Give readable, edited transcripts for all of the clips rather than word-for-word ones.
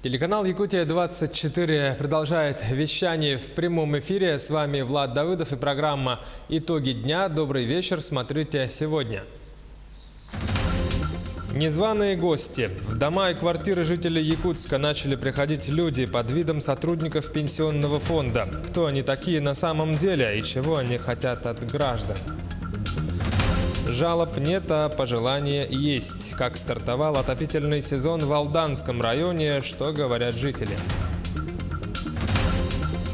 Телеканал «Якутия-24» продолжает вещание в прямом эфире. С вами Влад Давыдов и программа «Итоги дня». Добрый вечер. Смотрите сегодня. Незваные гости. В дома и квартиры жителей Якутска начали приходить люди под видом сотрудников пенсионного фонда. Кто они такие на самом деле и чего они хотят от граждан? Жалоб нет, а пожелания есть. Как стартовал отопительный сезон в Алданском районе, что говорят жители?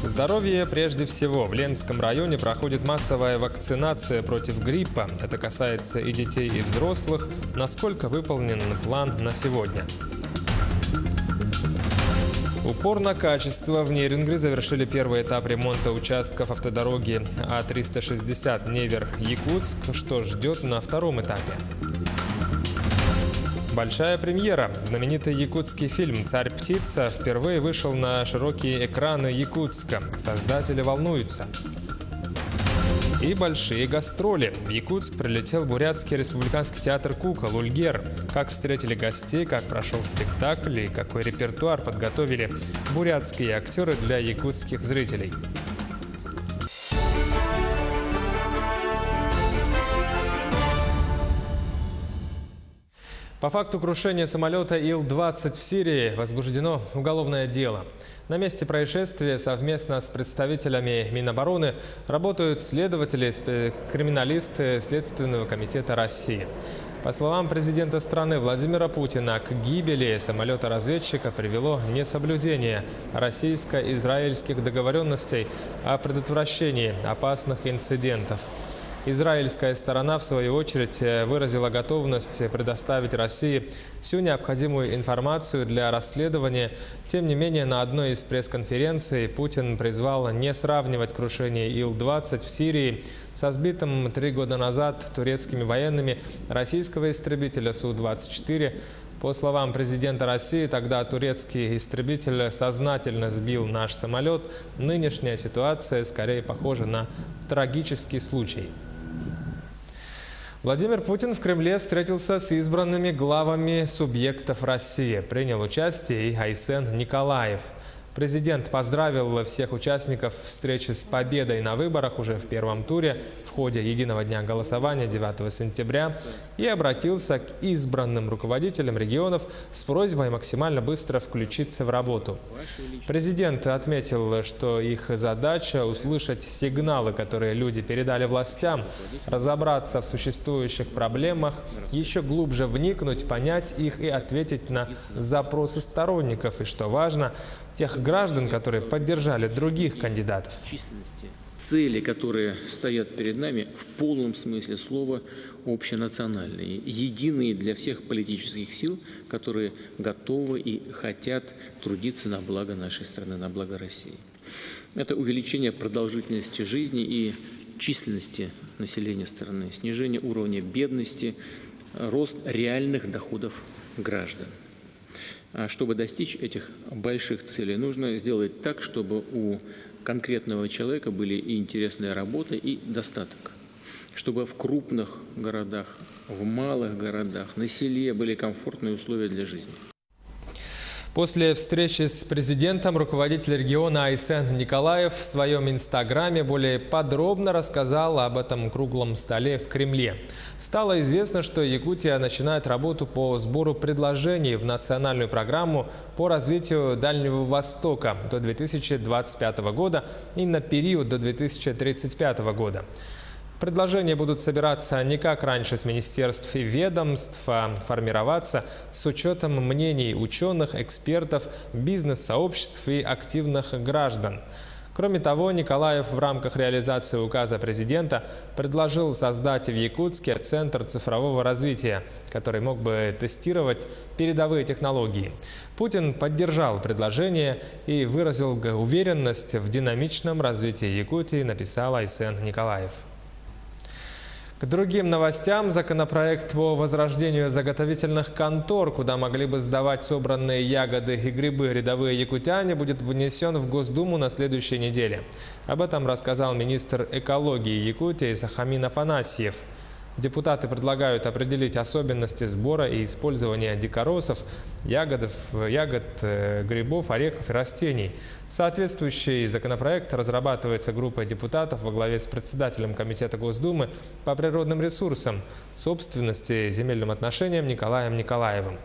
Здоровье прежде всего. В Ленском районе проходит массовая вакцинация против гриппа. Это касается и детей, и взрослых. Насколько выполнен план на сегодня? Упор на качество. В Нерюнгри завершили первый этап ремонта участков автодороги А-360 Невер-Якутск. Что ждет на втором этапе? Большая премьера. Знаменитый якутский фильм «Царь-птица» впервые вышел на широкие экраны Якутска. Создатели волнуются. И большие гастроли. В Якутск прилетел Бурятский республиканский театр кукол «Ульгер». Как встретили гостей, как прошел спектакль и какой репертуар подготовили бурятские актеры для якутских зрителей. По факту крушения самолета Ил-20 в Сирии возбуждено уголовное дело. На месте происшествия совместно с представителями Минобороны работают следователи, криминалисты Следственного комитета России. По словам президента страны Владимира Путина, к гибели самолета-разведчика привело несоблюдение российско-израильских договоренностей о предотвращении опасных инцидентов. Израильская сторона, в свою очередь, выразила готовность предоставить России всю необходимую информацию для расследования. Тем не менее, на одной из пресс-конференций Путин призвал не сравнивать крушение Ил-20 в Сирии со сбитым 3 года назад турецкими военными российского истребителя Су-24. По словам президента России, тогда турецкий истребитель сознательно сбил наш самолет. Нынешняя ситуация скорее похожа на трагический случай. Владимир Путин в Кремле встретился с избранными главами субъектов России. Принял участие и Айсен Николаев. Президент поздравил всех участников встречи с победой на выборах уже в первом туре в ходе единого дня голосования 9 сентября и обратился к избранным руководителям регионов с просьбой максимально быстро включиться в работу. Президент отметил, что их задача – услышать сигналы, которые люди передали властям, разобраться в существующих проблемах, еще глубже вникнуть, понять их и ответить на запросы сторонников. И, что важно, тех граждан, которые поддержали других кандидатов. Цели, которые стоят перед нами, в полном смысле слова общенациональные, единые для всех политических сил, которые готовы и хотят трудиться на благо нашей страны, на благо России. Это увеличение продолжительности жизни и численности населения страны, снижение уровня бедности, рост реальных доходов граждан. А чтобы достичь этих больших целей, нужно сделать так, чтобы у конкретного человека были и интересная работа, и достаток. Чтобы в крупных городах, в малых городах, на селе были комфортные условия для жизни. После встречи с президентом руководитель региона Айсен Николаев в своем инстаграме более подробно рассказал об этом круглом столе в Кремле. Стало известно, что Якутия начинает работу по сбору предложений в национальную программу по развитию Дальнего Востока до 2025 года и на период до 2035 года. Предложения будут собираться не как раньше с министерств и ведомств, а формироваться с учетом мнений ученых, экспертов, бизнес-сообществ и активных граждан. Кроме того, Николаев в рамках реализации указа президента предложил создать в Якутске Центр цифрового развития, который мог бы тестировать передовые технологии. Путин поддержал предложение и выразил уверенность в динамичном развитии Якутии, написал Айсен Николаев. К другим новостям. Законопроект по возрождению заготовительных контор, куда могли бы сдавать собранные ягоды и грибы рядовые якутяне, будет внесен в Госдуму на следующей неделе. Об этом рассказал министр экологии Якутии Сахамин Афанасьев. Депутаты предлагают определить особенности сбора и использования дикоросов, ягод, грибов, орехов и растений. Соответствующий законопроект разрабатывается группой депутатов во главе с председателем Комитета Госдумы по природным ресурсам, собственности и земельным отношениям Николаем Николаевым.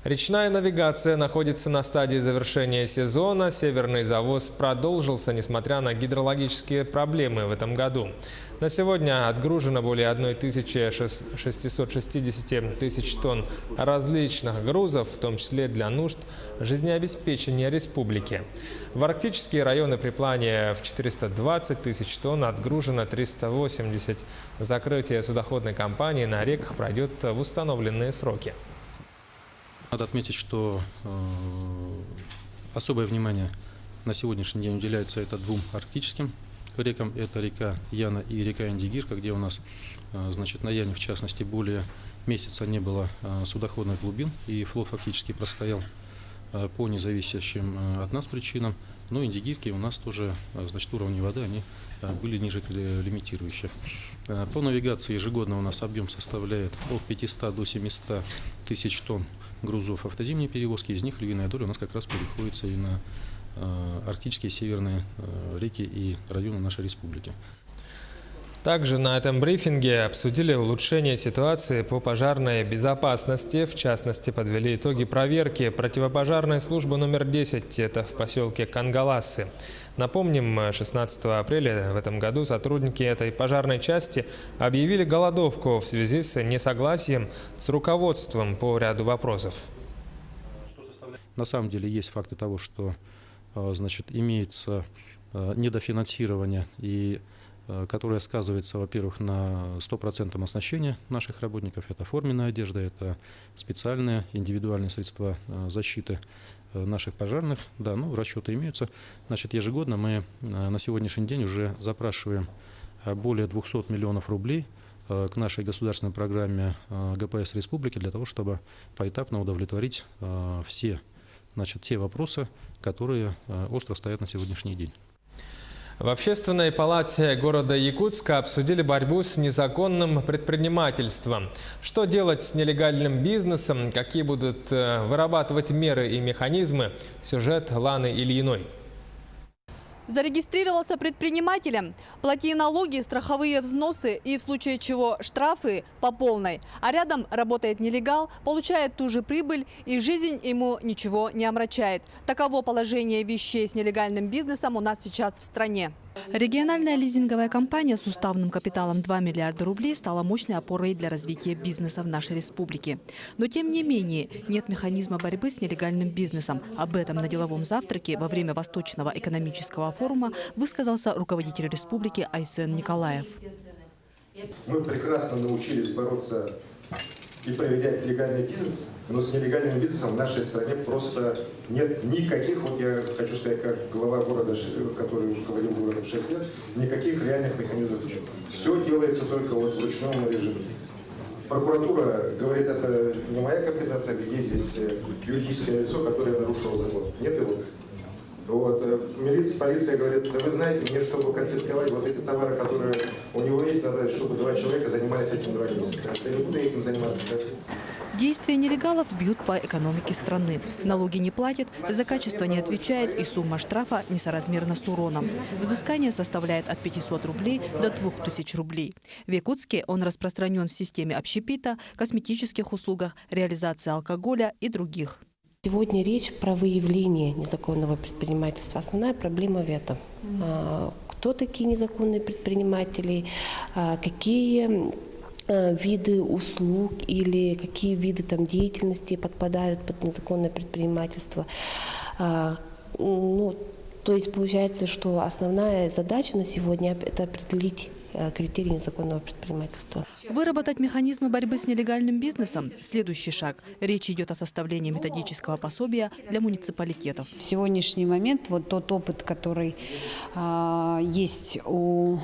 Речная навигация находится на стадии завершения сезона. Северный завоз продолжился, несмотря на гидрологические проблемы в этом году. На сегодня отгружено более 1660 тысяч тонн различных грузов, в том числе для нужд жизнеобеспечения республики. В арктические районы приплания в 420 тысяч тонн отгружено 380. Закрытие судоходной компании на реках пройдет в установленные сроки. Надо отметить, что особое внимание на сегодняшний день уделяется это двум арктическим рекам. Это река Яна и река Индигирка, где у нас, значит, на Яне, в частности, более месяца не было судоходных глубин, и флот фактически простоял по независящим от нас причинам. Но Индигирки у нас тоже, значит, уровни воды они были ниже лимитирующих. По навигации ежегодно у нас объем составляет от 500 до 700 тысяч тонн грузов автозимней перевозки. Из них львиная доля у нас как раз приходится и на арктические северные реки и районы нашей республики. Также на этом брифинге обсудили улучшение ситуации по пожарной безопасности. В частности, подвели итоги проверки противопожарной службы номер 10, это в поселке Кангаласы. Напомним, 16 апреля в этом году сотрудники этой пожарной части объявили голодовку в связи с несогласием с руководством по ряду вопросов. На самом деле есть факты того, что, значит, имеется недофинансирование, и которое сказывается, во-первых, на 100% оснащения наших работников. Это форменная одежда, это специальные индивидуальные средства защиты наших пожарных. Да, ну, расчеты имеются. Значит, ежегодно мы на сегодняшний день уже запрашиваем более 200 миллионов рублей к нашей государственной программе ГПС Республики для того, чтобы поэтапно удовлетворить все, значит, те вопросы, которые остро стоят на сегодняшний день. В Общественной палате города Якутска обсудили борьбу с незаконным предпринимательством. Что делать с нелегальным бизнесом, какие будут вырабатывать меры и механизмы. Сюжет Ланы Ильиной. Зарегистрировался предпринимателем, плати налоги, страховые взносы и в случае чего штрафы по полной. А рядом работает нелегал, получает ту же прибыль и жизнь ему ничего не омрачает. Таково положение вещей с нелегальным бизнесом у нас сейчас в стране. Региональная лизинговая компания с уставным капиталом 2 миллиарда рублей стала мощной опорой для развития бизнеса в нашей республике. Но тем не менее нет механизма борьбы с нелегальным бизнесом. Об этом на деловом завтраке во время Восточного экономического форума высказался руководитель республики Айсен Николаев. Мы прекрасно научились бороться и проверять легальный бизнес, но с нелегальным бизнесом в нашей стране просто нет никаких, вот я хочу сказать, как глава города, который руководил городом 6 лет, никаких реальных механизмов нет. Все делается только вот в ручном режиме. Прокуратура говорит, это не моя компетенция, где здесь юридическое лицо, которое нарушило закон. Нет его. Вот. Милиция, полиция говорит, да вы знаете, мне, чтобы конфисковать вот эти товары, которые у него есть, надо, чтобы 2 человека занимались этим 2 месяца. Я не буду этим заниматься. Действия нелегалов бьют по экономике страны. Налоги не платят, за качество не отвечает и сумма штрафа несоразмерна с уроном. Взыскание составляет от 500 рублей до 2000 рублей. В Якутске он распространен в системе общепита, косметических услугах, реализации алкоголя и других. Сегодня речь про выявление незаконного предпринимательства. Основная проблема в этом. Кто такие незаконные предприниматели, какие виды услуг или какие виды деятельности подпадают под незаконное предпринимательство. Ну, то есть получается, что основная задача на сегодня – это определить критерии незаконного предпринимательства. Выработать механизмы борьбы с нелегальным бизнесом – следующий шаг. Речь идет о составлении методического пособия для муниципалитетов. В сегодняшний момент вот тот опыт, который есть у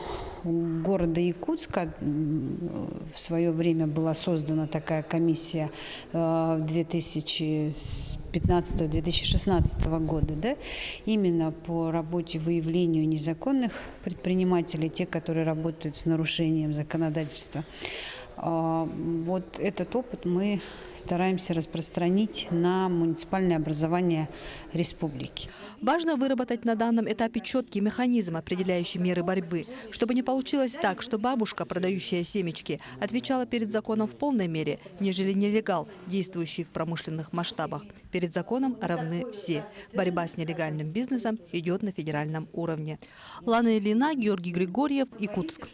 города Якутска, в свое время была создана такая комиссия в 2005 2015-2016 года, да, именно по работе выявлению незаконных предпринимателей, те, которые работают с нарушением законодательства. Вот этот опыт мы стараемся распространить на муниципальное образование республики. Важно выработать на данном этапе четкий механизм, определяющий меры борьбы, чтобы не получилось так, что бабушка, продающая семечки, отвечала перед законом в полной мере, нежели нелегал, действующий в промышленных масштабах. Перед законом равны все. Борьба с нелегальным бизнесом идет на федеральном уровне. Лана Ильина, Георгий Григорьев, Якутск.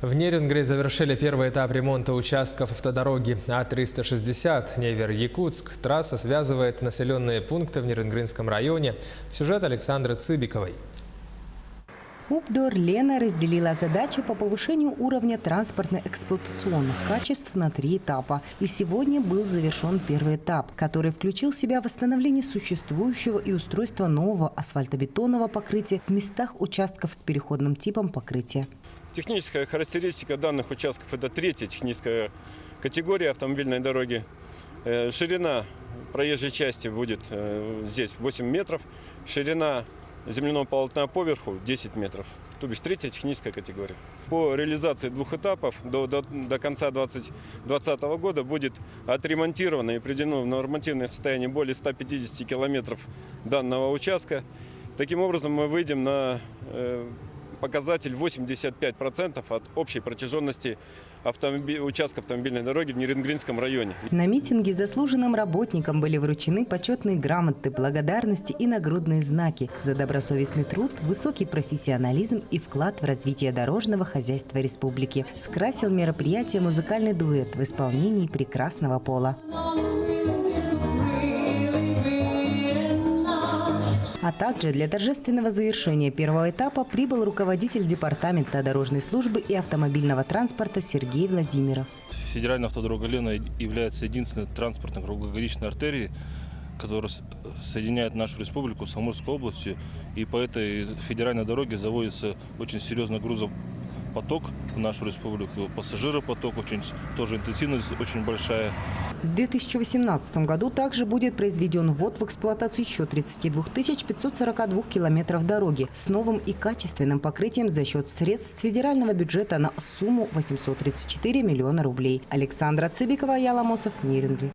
В Нерюнгри завершили первый этап ремонта участков автодороги А-360 Невер-Якутск. Трасса связывает населенные пункты в Нерюнгринском районе. Сюжет Александры Цыбиковой. УПДОР Лена разделила задачи по повышению уровня транспортно-эксплуатационных качеств на 3 этапа. И сегодня был завершен первый этап, который включил в себя восстановление существующего и устройство нового асфальтобетонного покрытия в местах участков с переходным типом покрытия. Техническая характеристика данных участков – это 3-я техническая категория автомобильной дороги. Ширина проезжей части будет здесь 8 метров, ширина земляного полотна поверху 10 метров, то бишь 3-я техническая категория. По реализации 2 этапов до конца 2020 года будет отремонтировано и приведено в нормативное состояние более 150 километров данного участка. Таким образом мы выйдем на показатель 85% от общей протяженности участка автомобильной дороги в Нерюнгринском районе. На митинге заслуженным работникам были вручены почетные грамоты, благодарности и нагрудные знаки за добросовестный труд, высокий профессионализм и вклад в развитие дорожного хозяйства республики. Скрасил мероприятие музыкальный дуэт в исполнении прекрасного пола. А также для торжественного завершения первого этапа прибыл руководитель департамента дорожной службы и автомобильного транспорта Сергей Владимиров. Федеральная автодорога Лена является единственной транспортной круглогодичной артерией, которая соединяет нашу республику с Амурской областью. И по этой федеральной дороге заводится очень серьезный грузопоток в нашу республику. Пассажиропоток, тоже интенсивность очень большая. В 2018 году также будет произведен ввод в эксплуатацию еще 32 542 километров дороги с новым и качественным покрытием за счет средств с федерального бюджета на сумму 834 миллиона рублей. Александра Цыбикова, Яла Мосов, Нерюнгри.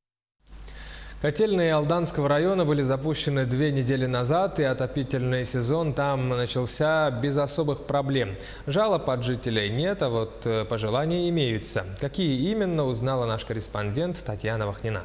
Котельные Алданского района были запущены 2 недели назад, и отопительный сезон там начался без особых проблем. Жалоб от жителей нет, а вот пожелания имеются. Какие именно, узнала наш корреспондент Татьяна Вахнина.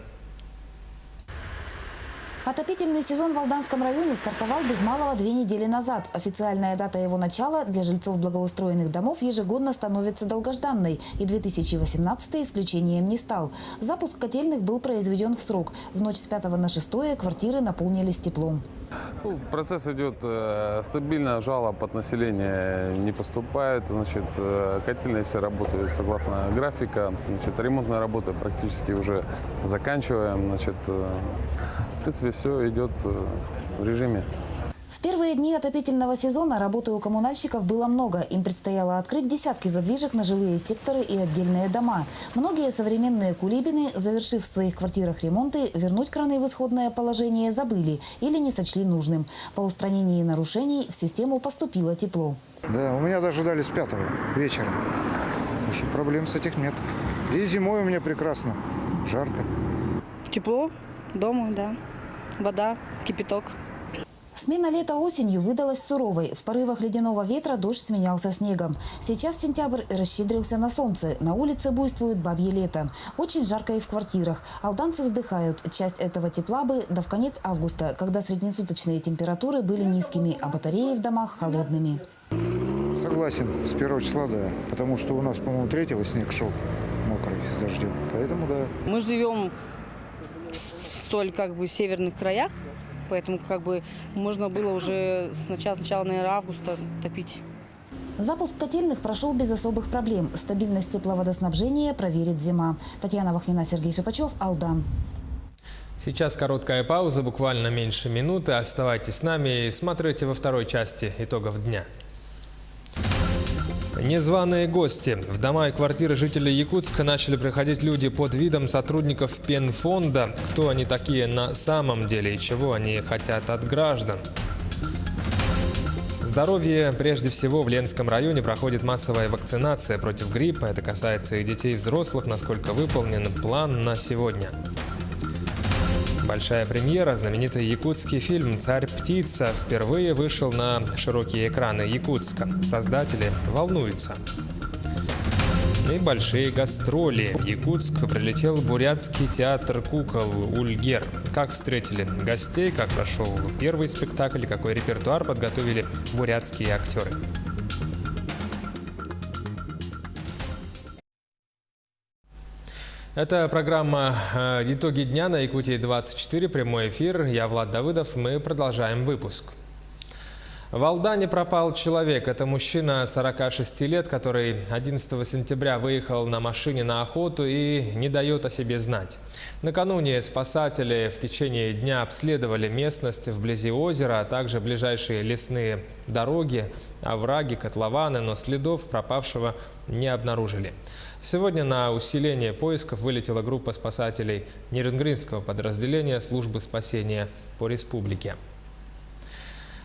Отопительный сезон в Алданском районе стартовал без малого 2 недели назад. Официальная дата его начала для жильцов благоустроенных домов ежегодно становится долгожданной, и 2018 исключением не стал. Запуск котельных был произведен в срок. В ночь с 5 на 6 квартиры наполнились теплом. Процесс идет стабильно, жалоб от населения не поступает. Котельные все работают согласно графика. Ремонтные работы практически уже заканчиваем. В принципе, все идет в режиме. В первые дни отопительного сезона работы у коммунальщиков было много. Им предстояло открыть десятки задвижек на жилые секторы и отдельные дома. Многие современные кулибины, завершив в своих квартирах ремонты, вернуть краны в исходное положение забыли или не сочли нужным. По устранении нарушений в систему поступило тепло. Да, у меня дожидались 5 вечера. Проблем с этих нет. И зимой у меня прекрасно, жарко. Тепло дома, да. Вода, кипяток. Смена лета осенью выдалась суровой. В порывах ледяного ветра дождь сменялся снегом. Сейчас сентябрь расщедрился на солнце. На улице буйствует бабье лето. Очень жарко и в квартирах. Алданцы вздыхают. Часть этого тепла бы до в конец августа, когда среднесуточные температуры были низкими, а батареи в домах холодными. Согласен, с 1 числа, да. Потому что у нас, по-моему, 3-го снег шел мокрый с дождем. Поэтому, да. Мы живем в столь северных краях, поэтому можно было уже с начала, наверное, августа топить. Запуск котельных прошел без особых проблем. Стабильность тепловодоснабжения проверит зима. Татьяна Вахнина, Сергей Шипачев, Алдан. Сейчас короткая пауза, буквально меньше минуты. Оставайтесь с нами и смотрите во второй части итогов дня. Незваные гости. В дома и квартиры жителей Якутска начали приходить люди под видом сотрудников Пенфонда. Кто они такие на самом деле и чего они хотят от граждан? Здоровье. Прежде всего, в Ленском районе проходит массовая вакцинация против гриппа. Это касается и детей, и взрослых. Насколько выполнен план на сегодня? Большая премьера. Знаменитый якутский фильм «Царь-птица» впервые вышел на широкие экраны Якутска. Создатели волнуются. И большие гастроли. В Якутск прилетел бурятский театр кукол «Ульгер». Как встретили гостей, как прошел первый спектакль, какой репертуар подготовили бурятские актеры. Это программа «Итоги дня» на Якутии-24, прямой эфир. Я Влад Давыдов, мы продолжаем выпуск. В Алдане пропал человек. Это мужчина 46 лет, который 11 сентября выехал на машине на охоту и не дает о себе знать. Накануне спасатели в течение дня обследовали местность вблизи озера, а также ближайшие лесные дороги, овраги, котлованы, но следов пропавшего не обнаружили. Сегодня на усиление поисков вылетела группа спасателей Нерюнгринского подразделения службы спасения по республике.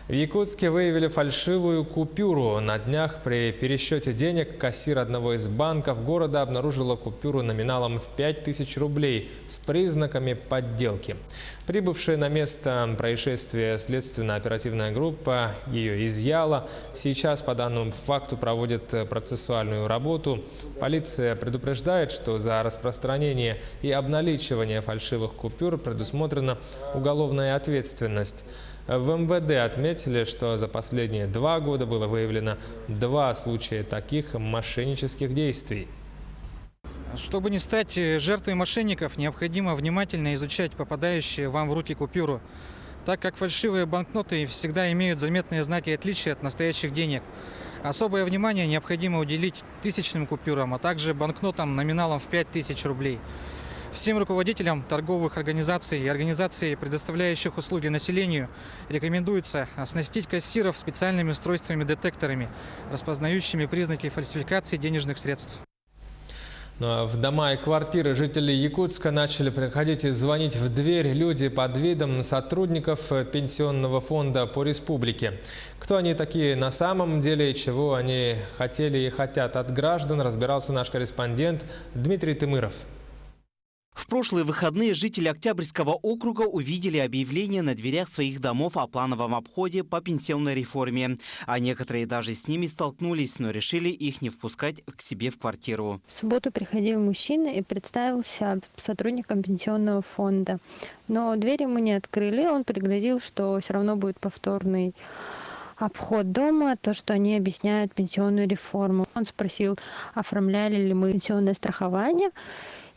В Якутске выявили фальшивую купюру. На днях при пересчете денег кассир одного из банков города обнаружила купюру номиналом в 5000 рублей с признаками подделки. Прибывшая на место происшествия следственно-оперативная группа ее изъяла. Сейчас по данному факту проводит процессуальную работу. Полиция предупреждает, что за распространение и обналичивание фальшивых купюр предусмотрена уголовная ответственность. В МВД отметили, что за последние 2 года было выявлено 2 случая таких мошеннических действий. Чтобы не стать жертвой мошенников, необходимо внимательно изучать попадающие вам в руки купюру, так как фальшивые банкноты всегда имеют заметные знаки отличия от настоящих денег. Особое внимание необходимо уделить тысячным купюрам, а также банкнотам номиналом в 5000 рублей. Всем руководителям торговых организаций и организаций, предоставляющих услуги населению, рекомендуется оснастить кассиров специальными устройствами-детекторами, распознающими признаки фальсификации денежных средств. Ну а в дома и квартиры жителей Якутска начали приходить и звонить в дверь люди под видом сотрудников Пенсионного фонда по республике. Кто они такие на самом деле и чего они хотели и хотят от граждан, разбирался наш корреспондент Дмитрий Тымыров. В прошлые выходные жители Октябрьского округа увидели объявление на дверях своих домов о плановом обходе по пенсионной реформе. А некоторые даже с ними столкнулись, но решили их не впускать к себе в квартиру. В субботу приходил мужчина и представился сотрудником пенсионного фонда. Но дверь ему не открыли, он пригрозил, что все равно будет повторный обход дома, то, что они объясняют пенсионную реформу. Он спросил, оформляли ли мы пенсионное страхование.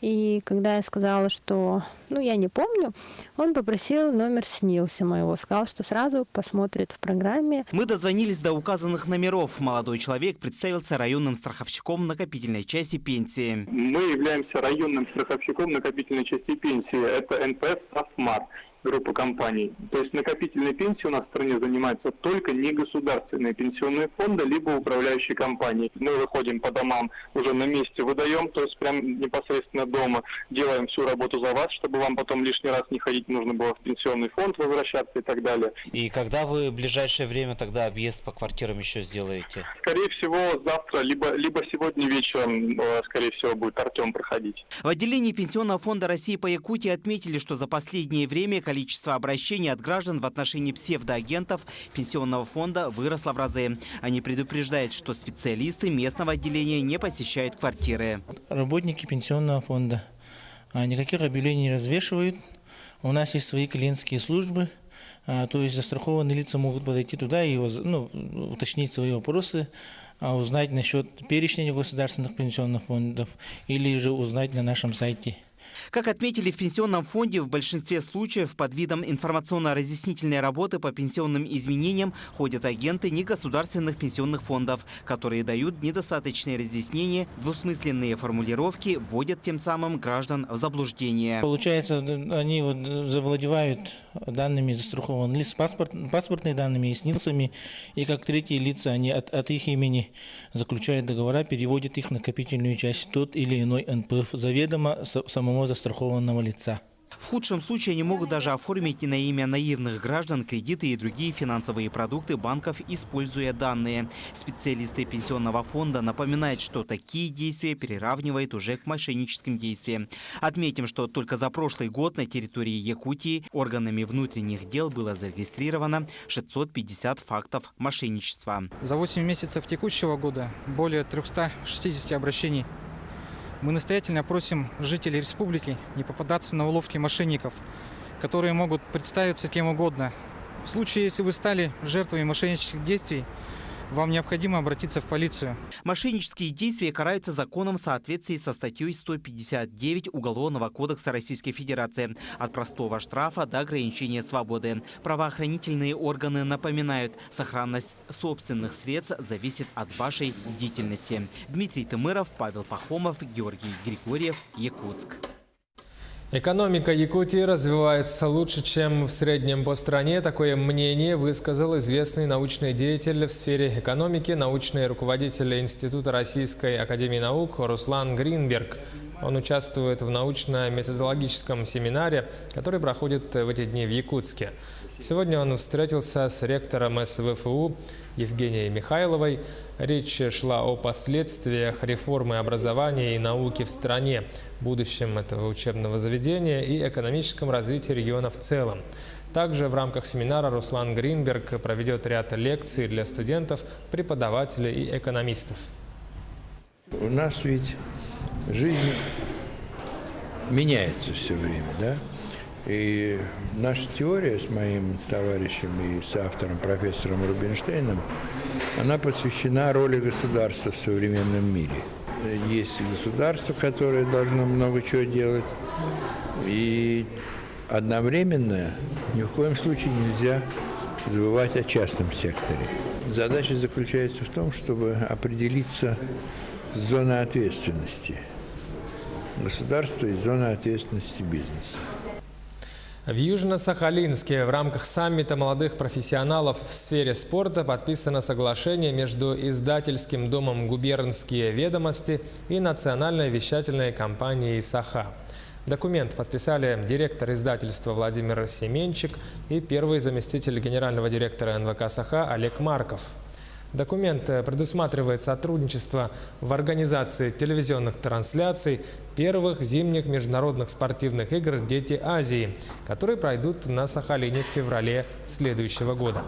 И когда я сказала, что я не помню, он попросил номер СНИЛСа моего. Сказал, что сразу посмотрит в программе. Мы дозвонились до указанных номеров. Молодой человек представился районным страховщиком накопительной части пенсии. Мы являемся районным страховщиком накопительной части пенсии. Это НПС «Автомар». Группа компаний. То есть накопительной пенсией у нас в стране занимаются только негосударственные пенсионные фонды, либо управляющие компании. Мы выходим по домам, уже на месте выдаем, то есть прям непосредственно дома, делаем всю работу за вас, чтобы вам потом лишний раз не ходить нужно было в пенсионный фонд возвращаться и так далее. И когда вы в ближайшее время тогда объезд по квартирам еще сделаете? Скорее всего, завтра, либо сегодня вечером, скорее всего, будет Артем проходить. В отделении Пенсионного фонда России по Якутии отметили, что за последнее время количество обращений от граждан в отношении псевдоагентов Пенсионного фонда выросло в разы. Они предупреждают, что специалисты местного отделения не посещают квартиры. Работники Пенсионного фонда никаких объявлений не развешивают. У нас есть свои клиентские службы. То есть застрахованные лица могут подойти туда и уточнить свои вопросы, узнать насчет перечня государственных пенсионных фондов или же узнать на нашем сайте Как отметили в Пенсионном фонде, в большинстве случаев под видом информационно-разъяснительной работы по пенсионным изменениям ходят агенты негосударственных пенсионных фондов, которые дают недостаточные разъяснения, двусмысленные формулировки, вводят тем самым граждан в заблуждение. Получается, они завладевают данными застрахованных лиц, паспортными данными и СНИЛСами, и как третьи лица они от их имени заключают договора, переводят их в накопительную часть тот или иной НПФ заведомо самого застрахованного лица. В худшем случае они могут даже оформить на имя наивных граждан кредиты и другие финансовые продукты банков, используя данные. Специалисты Пенсионного фонда напоминают, что такие действия переравнивают уже к мошенническим действиям. Отметим, что только за прошлый год на территории Якутии органами внутренних дел было зарегистрировано 650 фактов мошенничества. За 8 месяцев текущего года более 360 обращений. Мы настоятельно просим жителей республики не попадаться на уловки мошенников, которые могут представиться кем угодно. В случае, если вы стали жертвой мошеннических действий, вам необходимо обратиться в полицию. Мошеннические действия караются законом в соответствии со статьей 159 Уголовного кодекса Российской Федерации. От простого штрафа до ограничения свободы. Правоохранительные органы напоминают, сохранность собственных средств зависит от вашей бдительности. Дмитрий Тымыров, Павел Пахомов, Георгий Григорьев, Якутск. Экономика Якутии развивается лучше, чем в среднем по стране. Такое мнение высказал известный научный деятель в сфере экономики, научный руководитель Института Российской академии наук Руслан Гринберг. Он участвует в научно-методологическом семинаре, который проходит в эти дни в Якутске. Сегодня он встретился с ректором СВФУ Евгенией Михайловой. Речь шла о последствиях реформы образования и науки в стране, будущем этого учебного заведения и экономическом развитии региона в целом. Также в рамках семинара Руслан Гринберг проведет ряд лекций для студентов, преподавателей и экономистов. У нас ведь жизнь меняется все время, да? И наша теория с моим товарищем и соавтором, профессором Рубинштейном, она посвящена роли государства в современном мире. Есть государство, которое должно много чего делать, и одновременно ни в коем случае нельзя забывать о частном секторе. Задача заключается в том, чтобы определиться с зоной ответственности государства и зоной ответственности бизнеса. В Южно-Сахалинске в рамках саммита молодых профессионалов в сфере спорта подписано соглашение между издательским домом «Губернские ведомости» и национальной вещательной компанией «Саха». Документ подписали директор издательства Владимир Семенчик и первый заместитель генерального директора НВК «Саха» Олег Марков. Документ предусматривает сотрудничество в организации телевизионных трансляций первых зимних международных спортивных игр «Дети Азии», которые пройдут на Сахалине в феврале следующего года.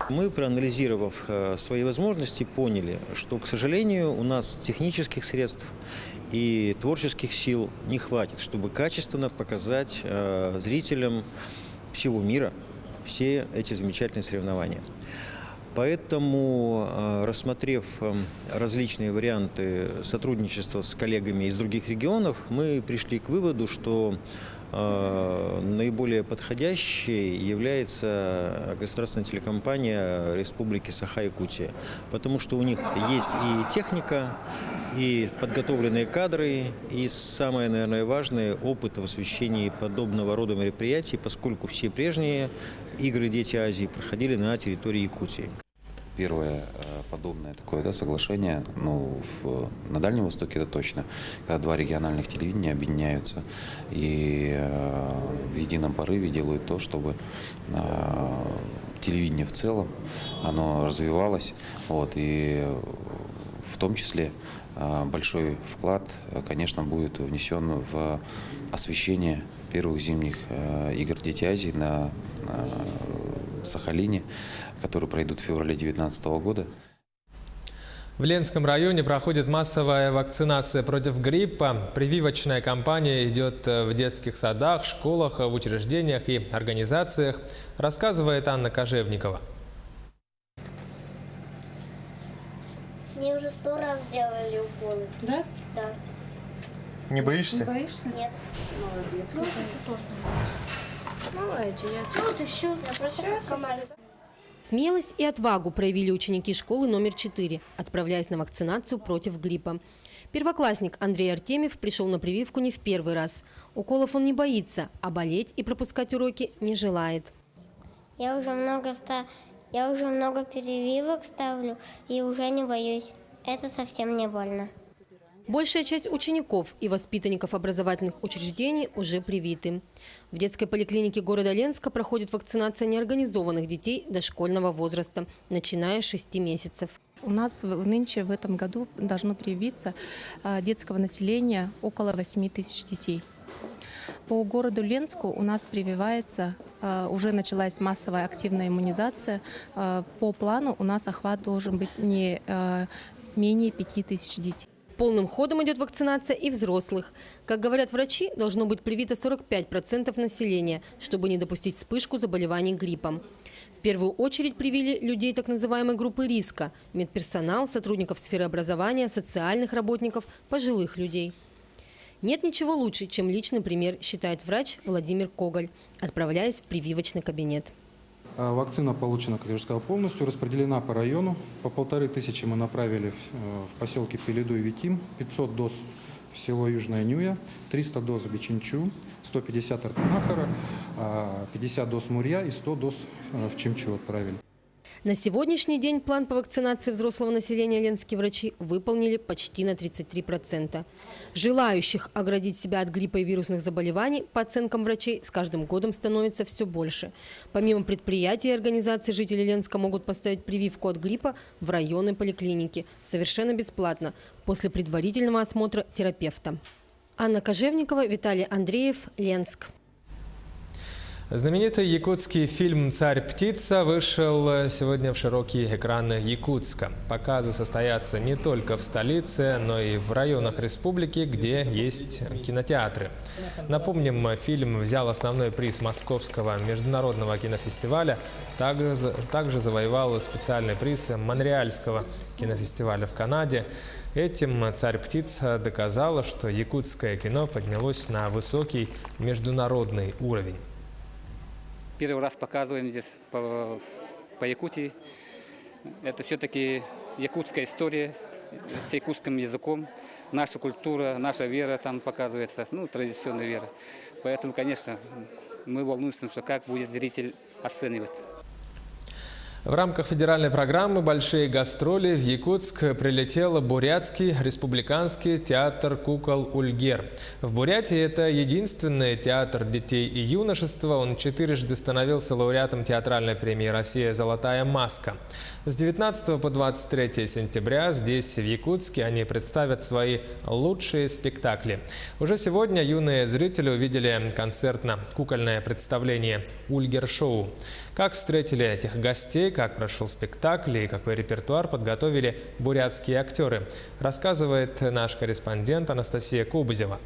Мы, проанализировав свои возможности, поняли, что, к сожалению, у нас технических средств и творческих сил не хватит, чтобы качественно показать зрителям всего мира все эти замечательные соревнования. Поэтому, рассмотрев различные варианты сотрудничества с коллегами из других регионов, мы пришли к выводу, что наиболее подходящей является государственная телекомпания Республики Саха-Якутия, потому что у них есть и техника, и подготовленные кадры, и самое, наверное, важное – опыт в освещении подобного рода мероприятий, поскольку все прежние игры «Дети Азии» проходили на территории Якутии. Первое подобное такое соглашение, на Дальнем Востоке это точно, когда два региональных телевидения объединяются и в едином порыве делают то, чтобы телевидение в целом, оно развивалось, и в том числе большой вклад, конечно, будет внесен в освещение первых зимних игр «Дети Азии» на Сахалине, которые пройдут в феврале 2019 года. В Ленском районе проходит массовая вакцинация против гриппа. Прививочная кампания идет в детских садах, школах, в учреждениях и организациях, рассказывает Анна Кожевникова. Мне уже 100 раз делали уколы. Да? Да. Не боишься? Не боишься? Нет. Молодец. Ну, ты тоже не боишься. Молодец. Вот и все. Я просто команду. Смелость и отвагу проявили ученики школы номер 4, отправляясь на вакцинацию против гриппа. Первоклассник Андрей Артемьев пришел на прививку не в первый раз. Уколов он не боится, а болеть и пропускать уроки не желает. Я уже много прививок ставлю и уже не боюсь. Это совсем не больно. Большая часть учеников и воспитанников образовательных учреждений уже привиты. В детской поликлинике города Ленска проходит вакцинация неорганизованных детей дошкольного возраста, начиная с 6 месяцев. У нас нынче в этом году должно привиться детского населения около 8 тысяч детей. По городу Ленску у нас прививается, уже началась массовая активная иммунизация. По плану у нас охват должен быть не менее 5 тысяч детей. Полным ходом идет вакцинация и взрослых. Как говорят врачи, должно быть привито 45% населения, чтобы не допустить вспышку заболеваний гриппом. В первую очередь привили людей так называемой группы риска – медперсонал, сотрудников сферы образования, социальных работников, пожилых людей. Нет ничего лучше, чем личный пример, считает врач Владимир Коголь, отправляясь в прививочный кабинет. Вакцина получена, как я уже сказал, полностью, распределена по району. По 1500 мы направили в поселки Пелиду и Витим, 500 доз в село Южная Нюя, 300 доз в Бичинчу, 150 Артанахара, 50 доз Мурья и 100 доз в Чимчу отправили. На сегодняшний день план по вакцинации взрослого населения ленские врачи выполнили почти на 33%. Желающих оградить себя от гриппа и вирусных заболеваний, по оценкам врачей, с каждым годом становится все больше. Помимо предприятий и организаций, жители Ленска могут поставить прививку от гриппа в районной поликлинике совершенно бесплатно, после предварительного осмотра терапевта. Анна Кожевникова, Виталий Андреев, Ленск. Знаменитый якутский фильм «Царь-птица» вышел сегодня в широкие экраны Якутска. Показы состоятся не только в столице, но и в районах республики, где есть кинотеатры. Напомним, фильм взял основной приз Московского международного кинофестиваля, также завоевал специальный приз Монреальского кинофестиваля в Канаде. Этим «Царь-птица» доказала, что якутское кино поднялось на высокий международный уровень. Первый раз показываем здесь по Якутии. Это все-таки якутская история с якутским языком. Наша культура, наша вера там показывается, традиционная вера. Поэтому, конечно, мы волнуемся, что как будет зритель оценивать. В рамках федеральной программы «Большие гастроли» в Якутск прилетел Бурятский республиканский театр кукол «Ульгер». В Бурятии это единственный театр детей и юношества. Он 4-жды становился лауреатом театральной премии «Россия. Золотая маска». С 19 по 23 сентября здесь, в Якутске, они представят свои лучшие спектакли. Уже сегодня юные зрители увидели концертно-кукольное представление «Ульгер-шоу». Как встретили этих гостей, как прошел спектакль и какой репертуар подготовили бурятские актеры, рассказывает наш корреспондент Анастасия Кубызева.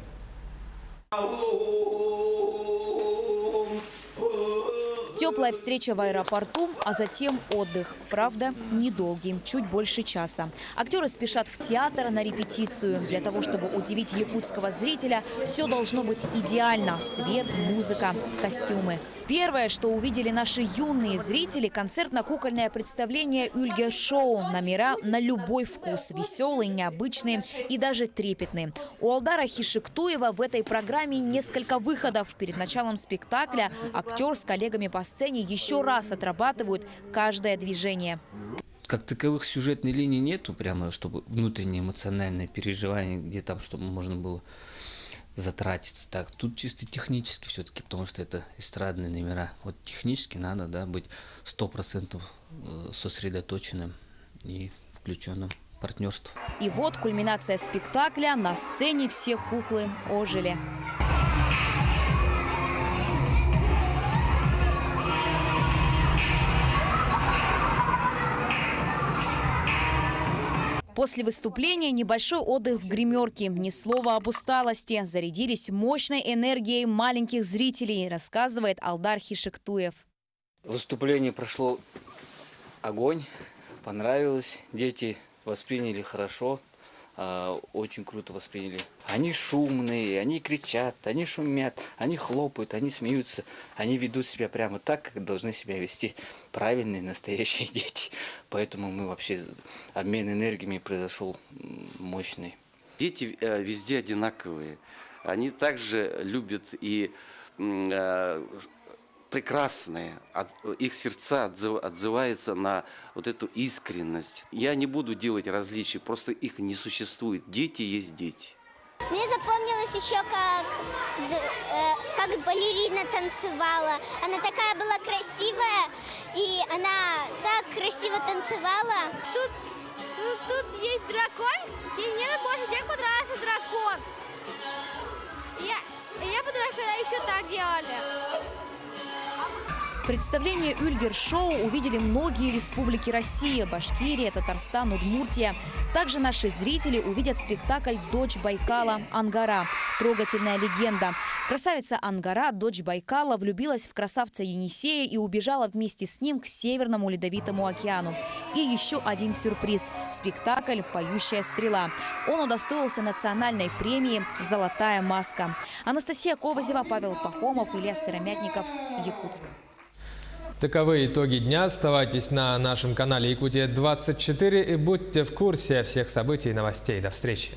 Теплая встреча в аэропорту, а затем отдых. Правда, недолгий, чуть больше часа. Актеры спешат в театр на репетицию. Для того, чтобы удивить якутского зрителя, все должно быть идеально. Свет, музыка, костюмы. Первое, что увидели наши юные зрители – концертно-кукольное представление «Ульгер-шоу». Номера на любой вкус. Веселые, необычные и даже трепетные. У Алдара Хишектуева в этой программе несколько выходов. Перед началом спектакля актер с коллегами по сцене еще раз отрабатывают каждое движение. Как таковых сюжетной линий нету, прямо чтобы внутреннее эмоциональное переживание, где там, чтобы можно было затратиться. Так, тут чисто технически все-таки, потому что это эстрадные номера. Вот технически надо, да, быть 100% сосредоточенным и включенным в партнерство. И вот кульминация спектакля. На сцене все куклы ожили. После выступления небольшой отдых в гримерке. Ни слова об усталости. Зарядились мощной энергией маленьких зрителей, рассказывает Алдар Хишектуев. Выступление прошло огонь, понравилось. Дети восприняли хорошо. очень круто восприняли. Они шумные, они кричат, они шумят, они хлопают, они смеются. Они ведут себя прямо так, как должны себя вести правильные, настоящие дети. Поэтому мы вообще, обмен энергиями произошел мощный. Дети везде одинаковые. Они также любят и прекрасные. Их сердца отзываются на вот эту искренность. Я не буду делать различий, просто их не существует. Дети есть дети. Мне запомнилось еще, как балерина танцевала. Она такая была красивая, и она так красиво танцевала. Тут есть дракон, и мне больше всех понравился дракон. Я понравилось, когда еще так делали. Представление «Ульгер-шоу» увидели многие республики России – Башкирия, Татарстан, Удмуртия. Также наши зрители увидят спектакль «Дочь Байкала» Ангара. Трогательная легенда. Красавица Ангара, дочь Байкала, влюбилась в красавца Енисея и убежала вместе с ним к Северному Ледовитому океану. И еще один сюрприз – спектакль «Поющая стрела». Он удостоился национальной премии «Золотая маска». Анастасия Кобозева, Павел Пахомов, Илья Сыромятников, Якутск. Таковы итоги дня. Оставайтесь на нашем канале Якутия-24 и будьте в курсе всех событий и новостей. До встречи.